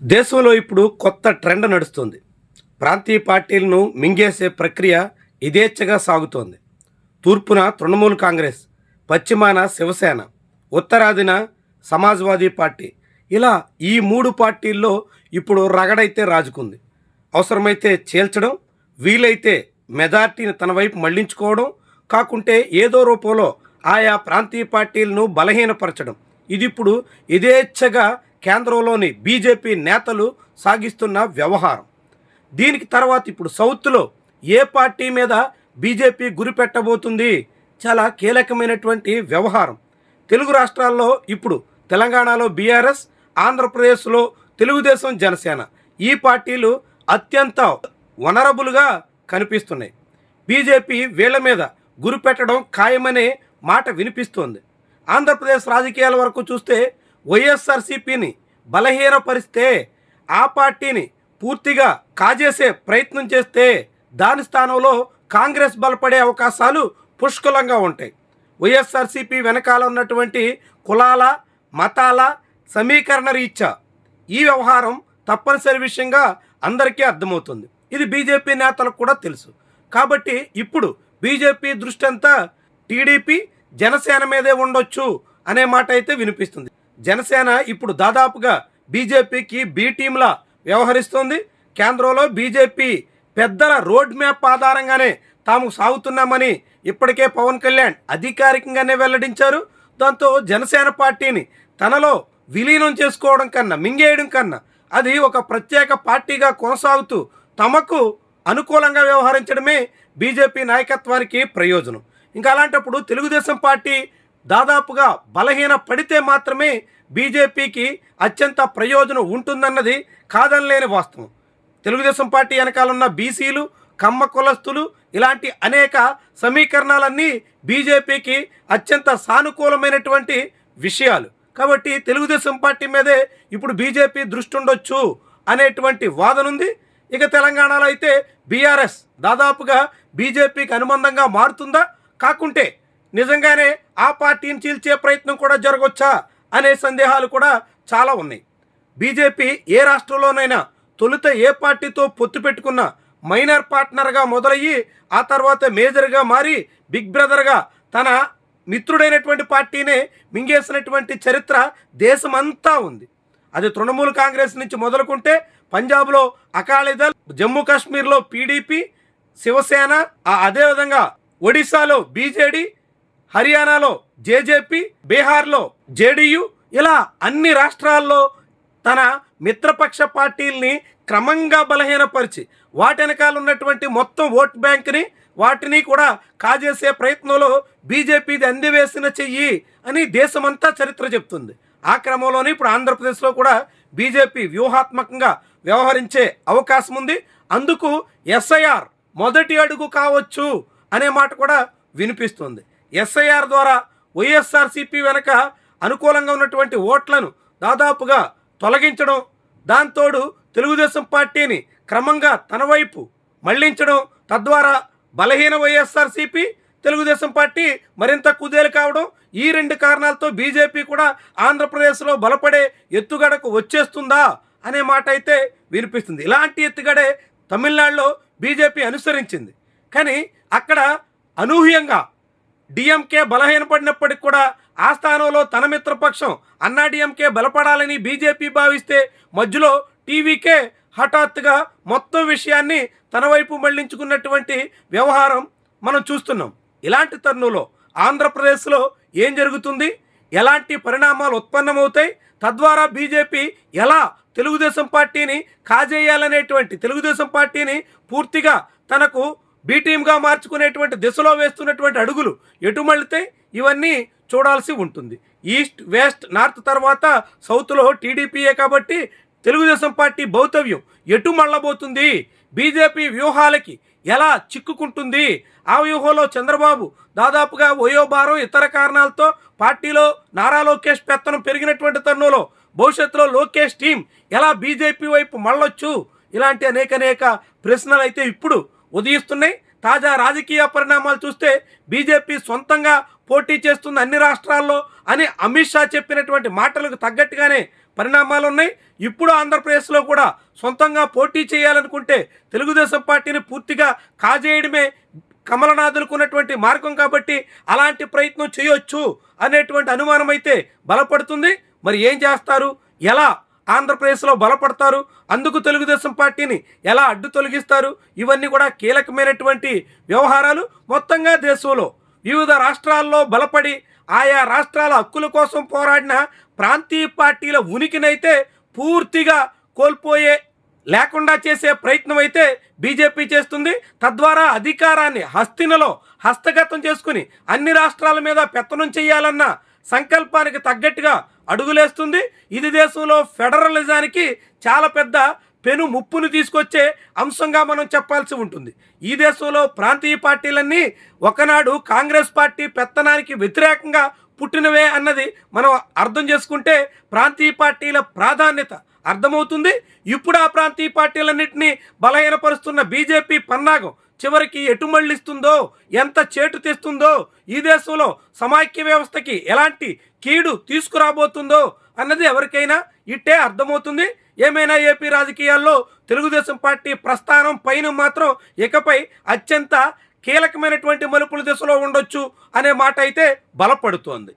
దేశంలో ఇప్పుడు కొత్త ట్రెండ్ నడుస్తుంది. ప్రాంతీయ పార్టీలను మింగేసే ప్రక్రియ యథేచ్ఛగా సాగుతోంది. తూర్పున తృణమూల్ కాంగ్రెస్, పశ్చిమాన శివసేన, ఉత్తరాదిన సమాజ్వాదీ పార్టీ. ఇలా ఈ మూడు పార్టీల్లో ఇప్పుడు రగడైతే రాజుకుంది. అవసరమైతే చీల్చడం, వీలైతే మెజార్టీని తన వైపు మళ్లించుకోవడం, కాకుంటే ఏదో రూపంలో ఆయా ప్రాంతీయ పార్టీలను బలహీనపరచడం. ఇది ఇప్పుడు యథేచ్ఛగా కేంద్రంలోని బీజేపీ నేతలు సాగిస్తున్న వ్యవహారం. దీనికి తర్వాత ఇప్పుడు సౌత్లో ఏ పార్టీ మీద బీజేపీ గురి పెట్టబోతుంది? చాలా కీలకమైనటువంటి వ్యవహారం. తెలుగు రాష్ట్రాల్లో ఇప్పుడు తెలంగాణలో బీఆర్ఎస్, ఆంధ్రప్రదేశ్లో తెలుగుదేశం, జనసేన ఈ పార్టీలు అత్యంత వనరబుల్గా కనిపిస్తున్నాయి. బీజేపీ వీళ్ల మీద గురి పెట్టడం ఖాయమనే మాట వినిపిస్తోంది. ఆంధ్రప్రదేశ్ రాజకీయాల వరకు చూస్తే వైఎస్ఆర్సీపీని బలహీనపరిస్తే, ఆ పార్టీని పూర్తిగా కాజేసే ప్రయత్నం చేస్తే దాని స్థానంలో కాంగ్రెస్ బలపడే అవకాశాలు పుష్కలంగా ఉంటాయి. వైఎస్ఆర్సీపీ వెనకాల ఉన్నటువంటి కులాల, మతాల సమీకరణ రీత్యా ఈ వ్యవహారం తప్పనిసరి విషయంగా అందరికీ అర్థమవుతుంది. ఇది బీజేపీ నేతలకు కూడా తెలుసు. కాబట్టి ఇప్పుడు బీజేపీ దృష్టి అంతా టీడీపీ, జనసేన మీదే ఉండొచ్చు అనే మాట అయితే వినిపిస్తుంది. జనసేన ఇప్పుడు దాదాపుగా బీజేపీకి బి టీంలా వ్యవహరిస్తోంది. కేంద్రంలో బీజేపీ పెద్దల రోడ్ మ్యాప్ ఆధారంగానే తాము సాగుతున్నామని ఇప్పటికే పవన్ కళ్యాణ్ అధికారికంగానే వెల్లడించారు. దాంతో జనసేన పార్టీని తనలో విలీనం చేసుకోవడం కన్నా, మింగేయడం కన్నా అది ఒక ప్రత్యేక పార్టీగా కొనసాగుతూ తమకు అనుకూలంగా వ్యవహరించడమే బీజేపీ నాయకత్వానికి ప్రయోజనం. ఇంకా అలాంటప్పుడు తెలుగుదేశం పార్టీ దాదాపుగా బలహీన పడితే మాత్రమే బీజేపీకి అత్యంత ప్రయోజనం ఉంటుందన్నది కాదనలేని వాస్తవం. తెలుగుదేశం పార్టీ వెనకాలన్న బీసీలు, కమ్మ కులస్తులు ఇలాంటి అనేక సమీకరణాలన్నీ బీజేపీకి అత్యంత సానుకూలమైనటువంటి విషయాలు. కాబట్టి తెలుగుదేశం పార్టీ మీదే ఇప్పుడు బీజేపీ దృష్టి ఉండొచ్చు అనేటువంటి వాదన ఉంది. ఇక తెలంగాణలో అయితే బీఆర్ఎస్ దాదాపుగా బీజేపీకి అనుబంధంగా మారుతుందా, కాకుంటే నిజంగానే ఆ పార్టీని చీల్చే ప్రయత్నం కూడా జరగవచ్చా అనే సందేహాలు కూడా చాలా ఉన్నాయి. బీజేపీ ఏ రాష్ట్రంలోనైనా తొలుత ఏ పార్టీతో పొత్తు పెట్టుకున్న మైనర్ పార్ట్నర్గా మొదలయ్యి ఆ తర్వాత మేజర్గా మారి బిగ్ బ్రదర్గా తన మిత్రుడైనటువంటి పార్టీనే మింగేసినటువంటి చరిత్ర దేశమంతా ఉంది. అది తృణమూల్ కాంగ్రెస్ నుంచి మొదలుకుంటే పంజాబ్లో అకాలీదళ్, జమ్మూ కాశ్మీర్లో పీడీపీ, శివసేన, అదేవిధంగా ఒడిశాలో బీజేడీ, హర్యానాలో జేజేపీ, బీహార్లో జేడీయూ, ఇలా అన్ని రాష్ట్రాల్లో తన మిత్రపక్ష పార్టీల్ని క్రమంగా బలహీనపరిచి వాటి వెనకాల ఉన్నటువంటి మొత్తం ఓట్ బ్యాంక్ని వాటిని కూడా కాజేసే ప్రయత్నంలో బీజేపీది అందివేసిన చెయ్యి అని దేశమంతా చరిత్ర చెప్తుంది. ఆ క్రమంలోనే ఇప్పుడు ఆంధ్రప్రదేశ్లో కూడా బీజేపీ వ్యూహాత్మకంగా వ్యవహరించే అవకాశం ఉంది. అందుకు ఎస్ఐఆర్ మొదటి అడుగు కావచ్చు అనే మాట కూడా వినిపిస్తుంది. ఎస్ఐఆర్ ద్వారా వైఎస్ఆర్సీపీ వెనక అనుకూలంగా ఉన్నటువంటి ఓట్లను దాదాపుగా తొలగించడం, దాంతోడు తెలుగుదేశం పార్టీని క్రమంగా తన వైపు మళ్లించడం, తద్వారా బలహీన వైఎస్ఆర్సీపీ, తెలుగుదేశం పార్టీ మరింత కుదేలు కావడం, ఈ రెండు కారణాలతో బీజేపీ కూడా ఆంధ్రప్రదేశ్లో బలపడే ఎత్తుగడకు వచ్చేస్తుందా అనే మాట అయితే వినిపిస్తుంది. ఇలాంటి ఎత్తుగడే తమిళనాడులో బీజేపీ అనుసరించింది. కానీ అక్కడ అనూహ్యంగా డిఎంకే బలహీనపడినప్పటికి కూడా ఆ స్థానంలో తన మిత్రపక్షం అన్నా డిఎంకే బలపడాలని బీజేపీ భావిస్తే మధ్యలో టీవీకే హఠాత్తుగా మొత్తం విషయాన్ని తన వైపు మళ్లించుకున్నటువంటి వ్యవహారం మనం చూస్తున్నాం. ఇలాంటి తరుణంలో ఆంధ్రప్రదేశ్లో ఏం జరుగుతుంది, ఎలాంటి పరిణామాలు ఉత్పన్నమవుతాయి, తద్వారా బీజేపీ ఎలా తెలుగుదేశం పార్టీని కాజేయాలనేటువంటి, తెలుగుదేశం పార్టీని పూర్తిగా తనకు బీ టీమ్గా మార్చుకునేటువంటి దిశలో వేస్తున్నటువంటి అడుగులు ఎటు మళ్ళితే ఇవన్నీ చూడాల్సి ఉంటుంది. ఈస్ట్, వెస్ట్, నార్త్ తర్వాత సౌత్లో టీడీపీయే కాబట్టి తెలుగుదేశం పార్టీ భౌతవ్యం ఎటు మళ్ళబోతుంది, బీజేపీ వ్యూహాలకి ఎలా చిక్కుకుంటుంది, ఆ వ్యూహంలో చంద్రబాబు దాదాపుగా వయోభారం ఇతర కారణాలతో పార్టీలో నారా లోకేష్ పెత్తనం పెరిగినటువంటి తరుణంలో భవిష్యత్తులో లోకేష్ టీం ఎలా బీజేపీ వైపు మళ్ళొచ్చు, ఇలాంటి అనేక ప్రశ్నలు అయితే ఇప్పుడు ఉదయిస్తున్నాయి. తాజా రాజకీయ పరిణామాలు చూస్తే బీజేపీ సొంతంగా పోటీ చేస్తుంది అన్ని రాష్ట్రాల్లో అని అమిత్ షా చెప్పినటువంటి మాటలకు తగ్గట్టుగానే పరిణామాలు ఉన్నాయి. ఇప్పుడు ఆంధ్రప్రదేశ్లో కూడా సొంతంగా పోటీ చేయాలనుకుంటే తెలుగుదేశం పార్టీని పూర్తిగా కాజేయడమే కమలనాథులకు ఉన్నటువంటి మార్గం కాబట్టి అలాంటి ప్రయత్నం చేయొచ్చు అనేటువంటి అనుమానం అయితే బలపడుతుంది. మరి ఏం చేస్తారు, ఎలా ఆంధ్రప్రదేశ్లో బలపడతారు, అందుకు తెలుగుదేశం పార్టీని ఎలా అడ్డు తొలగిస్తారు, ఇవన్నీ కూడా కీలకమైనటువంటి వ్యవహారాలు. మొత్తంగా దేశంలో వివిధ రాష్ట్రాల్లో బలపడి ఆయా రాష్ట్రాల హక్కుల కోసం పోరాడిన ప్రాంతీయ పార్టీల ఉనికినైతే పూర్తిగా కోల్పోయే లేకుండా చేసే ప్రయత్నం అయితే బీజేపీ చేస్తుంది. తద్వారా అధికారాన్ని హస్తగతం చేసుకుని అన్ని రాష్ట్రాల మీద పెత్తనం చేయాలన్న సంకల్పానికి తగ్గట్టుగా అడుగులేస్తుంది. ఇది దేశంలో ఫెడరలిజానికి చాలా పెద్ద పెను ముప్పును తీసుకొచ్చే అంశంగా మనం చెప్పాల్సి ఉంటుంది. ఈ దేశంలో ప్రాంతీయ పార్టీలన్నీ ఒకనాడు కాంగ్రెస్ పార్టీ పెత్తనానికి వ్యతిరేకంగా పుట్టినవే అన్నది మనం అర్థం చేసుకుంటే ప్రాంతీయ పార్టీల ప్రాధాన్యత అర్థమవుతుంది. ఇప్పుడు ఆ ప్రాంతీయ పార్టీలన్నింటినీ బలహీనపరుస్తున్న బీజేపీ పన్నాగం చివరికి ఎటు మళ్ళిస్తుందో, ఎంత చేటు తెస్తుందో, ఈ దేశంలో సమాఖ్య వ్యవస్థకి ఎలాంటి కీడు తీసుకురాబోతుందో అన్నది ఎవరికైనా ఇట్టే అర్థమవుతుంది. ఏమైనా ఏపీ రాజకీయాల్లో తెలుగుదేశం పార్టీ ప్రస్థానం పైన మాత్రం ఇకపై అత్యంత కీలకమైనటువంటి మలుపుల దిశలో ఉండొచ్చు అనే మాట అయితే బలపడుతోంది.